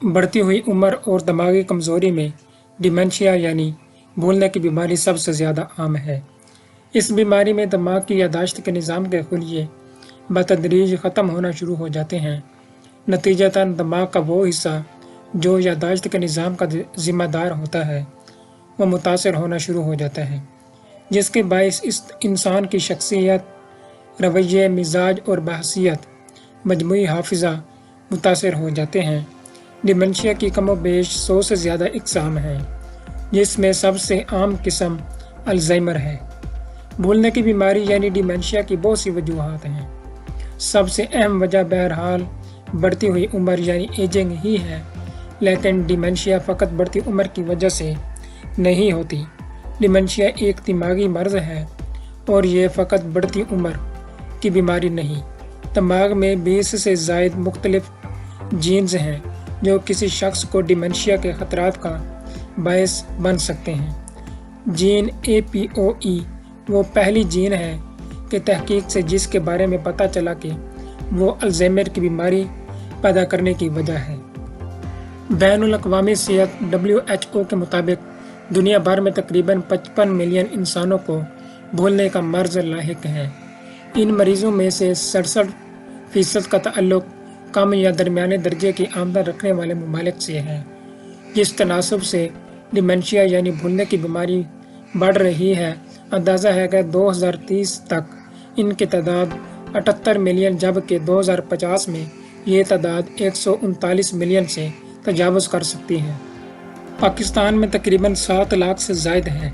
बढ़ती हुई उम्र और दिमागी कमज़ोरी में डिमेंशिया यानी भूलने की बीमारी सबसे ज़्यादा आम है। इस बीमारी में दिमाग की याददाश्त के निज़ाम के खुलिये बतदरीज ख़त्म होना शुरू हो जाते हैं। नतीजतन दिमाग का वो हिस्सा जो याददाश्त के निज़ाम का ज़िम्मेदार होता है वो मुतासर होना शुरू हो जाता है, जिसके बायस इस इंसान की शख्सियत, रवैये, मिजाज और बहसीत, मजमूई हाफिज़ा मुतासर हो जाते हैं। डिमेंशिया की कमोबेश 100 से ज़्यादा इक़साम हैं, जिसमें सबसे आम किस्म अल्ज़ाइमर है। भूलने की बीमारी यानी डिमेंशिया की बहुत सी वजूहात हैं। सबसे अहम वजह बहरहाल बढ़ती हुई उम्र यानी एजिंग ही है, लेकिन डिमेंशिया फ़कत बढ़ती उम्र की वजह से नहीं होती। डिमेंशिया एक दिमागी मर्ज़ है और ये फ़कत बढ़ती उम्र की बीमारी नहीं। दिमाग में 20 से ज़ायद मुख्तलिफ जीन्स हैं जो किसी शख्स को डिमेंशिया के ख़तरात का बायस बन सकते हैं। जीन APOE वो पहली जीन है कि तहकीक से जिसके बारे में पता चला कि वो अल्ज़ाइमर की बीमारी पैदा करने की वजह है। बैनुल अक़वामी सेहत WHO के मुताबिक दुनिया भर में तकरीबन 55 मिलियन इंसानों को भूलने का मर्ज़ लाहिक है। इन मरीज़ों में से 67% का ताल्लुक कम या दरमियाने दर्जे की आमदन रखने वाले ममालिक से है। जिस तनासब से डिमेंशिया यानी भूलने की बीमारी बढ़ रही है, अंदाज़ा है कि 2030 तक इनकी तादाद 78 मिलियन जबकि 2050 में ये तादाद 139 मिलियन से तजावुज़ कर सकती है। पाकिस्तान में तकरीबन 7 लाख से ज़ायद हैं,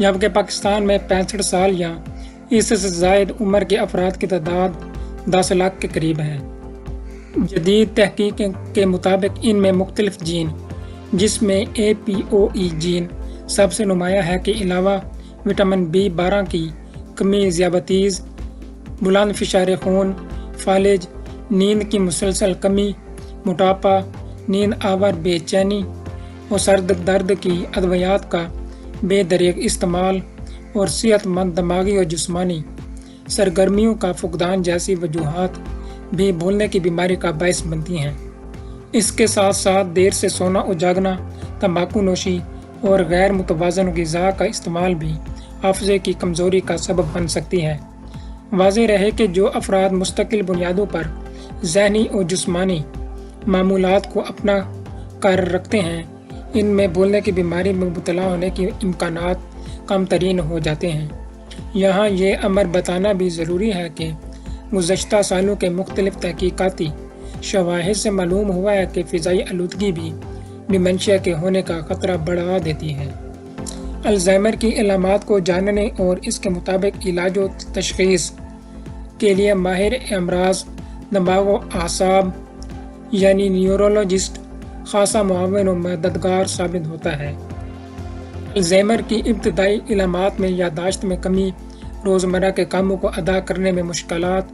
जबकि पाकिस्तान में 65 साल या इससे ज़ायद उम्र के अफराद की तादाद 10 लाख के करीब है। जदीद तहकीक के मुताबिक इनमें मुख्तलिफ जीन, जिसमें APOE जीन सबसे नुमाया है, के अलावा विटामिन B12 की कमी, ज़ियाबतीज़, बुलंद फ़िशार खून, फालिज, नींद की मुसलसल कमी, मोटापा, नींद आवर बेचैनी और सर दर्द की अदवियात का बेदरीग इस्तेमाल और सेहतमंद दिमागी और जिस्मानी सरगर्मियों का फुकदान जैसी वजूहात भी भूलने की बीमारी का बायस बनती हैं। इसके साथ साथ देर से सोना और जागना, तंबाकू नोशी और गैर मुतवाज़न ग़िज़ा का इस्तेमाल भी हाफ़िज़े की कमज़ोरी का सबब बन सकती है। वाज़ेह रहे कि जो अफराद मुस्तकिल बुनियादों पर ज़हनी और जिस्मानी मामूलात को अपना कर रखते हैं, इनमें भूलने की बीमारी में मुब्तला होने के इम्कानात कम तरीन हो जाते हैं। यहाँ ये अमर बताना भी ज़रूरी है कि गुज़श्ता सालों के मुख्तलिफ तहकीकाती शवाहिद से मालूम हुआ है कि फ़िज़ाई आलूदगी भी डिमेंशिया के होने का ख़तरा बढ़ा देती है। अल्ज़ाइमर की अलामात को जानने और इसके मुताबिक इलाज और तशख़ीस के लिए माहिर अमराज़ दिमाग व आसाब यानी न्यूरोलॉजिस्ट खासा मुआविन और मददगार साबित होता है। अल्ज़ाइमर की इब्तदाई इलामात में याददाश्त में कमी, रोज़मर्रा के कामों को अदा करने में मुश्किलात,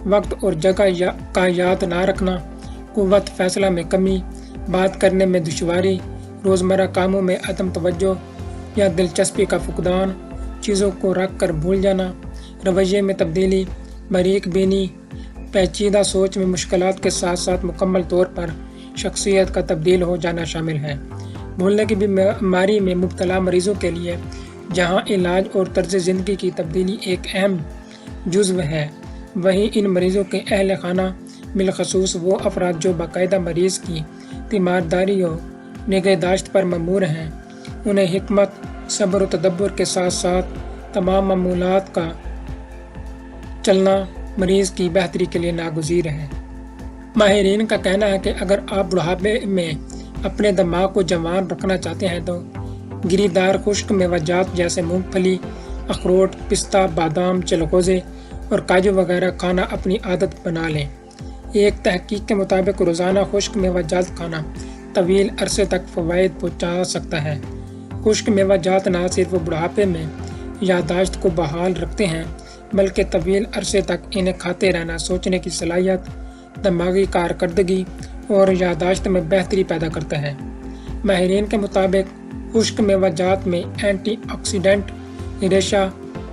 वक्त और जगह का याद ना रखना, कुव्वत फ़ैसला में कमी, बात करने में दुश्वारी, रोज़मर्रा कामों में अदम तवज्जो या दिलचस्पी का फुकदान, चीज़ों को रख कर भूल जाना, रवैये में तब्दीली, बारीक बीनी, पेचीदा सोच में मुश्किलात के साथ साथ मुकम्मल तौर पर शख्सियत का तब्दील हो जाना शामिल है। भूलने की बीमारी में मुब्तला मरीज़ों के लिए जहाँ इलाज और तर्ज ज़िंदगी की तब्दीली एक अहम जुज़्व है, वहीं इन मरीज़ों के अहल खाना बिलखसूस वो अफराद जो बाकायदा मरीज़ की तीमारदारी और निगहदाश्त पर ममूर हैं, उन्हें हिकमत, सब्र और तदब्बर के साथ साथ तमाम मामूलात का चलना मरीज़ की बेहतरी के लिए नागुज़ीर है। माहिरीन का कहना है कि अगर आप बुढ़ापे में अपने दिमाग को जवान रखना चाहते हैं तो गिरीदार खुश्क मेवाजात जैसे मूंगफली, अखरोट, पिस्ता, बादाम, चलगोज़े और काजू वगैरह खाना अपनी आदत बना लें। एक तहकीक के मुताबिक रोज़ाना खुश्क मेवाजात खाना तवील अरसे तक फ़वाइद पहुँचा सकता है। खुश्क मेवाजात न सिर्फ बुढ़ापे में याददाश्त को बहाल रखते हैं, बल्कि तवील अरसे तक इन्हें खाते रहना सोचने की सलाहियत, दिमागी कारकर्दगी और याददाश्त में बेहतरी पैदा करता है। माहिरीन के मुताबिक खुश्क मेवाजात में एंटीऑक्सीडेंट, रेशा,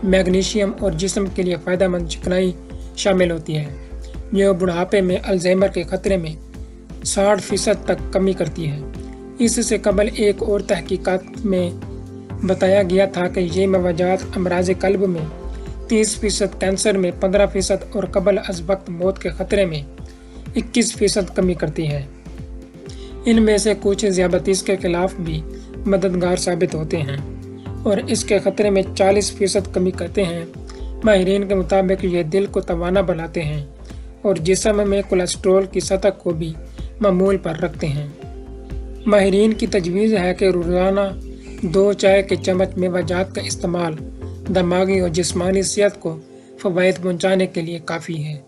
मैग्नीशियम और जिस्म के लिए फ़ायदेमंद चिकनाई शामिल होती है, जो बुढ़ापे में अल्ज़ाइमर के ख़तरे में 60% तक कमी करती है। इससे कबल एक और तहकीकात में बताया गया था कि ये मवाजात अमराज कल्ब में 30%, कैंसर में 15% और कबल अज वक्त मौत के खतरे में 21% कमी करती है। इनमें से कुछ ज़ियादतीस के खिलाफ भी मददगार साबित होते हैं और इसके खतरे में 40% कमी करते हैं। माहिरीन के मुताबिक ये दिल को तवाना बनाते हैं और जिस्म में कोलेस्ट्रॉल की सतह को भी मामूल पर रखते हैं। माहिरीन की तजवीज़ है कि रोज़ाना 2 चाय के चम्मच मेवाजात का इस्तेमाल दिमागी और जिस्मानी सेहत को फ़वाइद पहुँचाने के लिए काफ़ी है।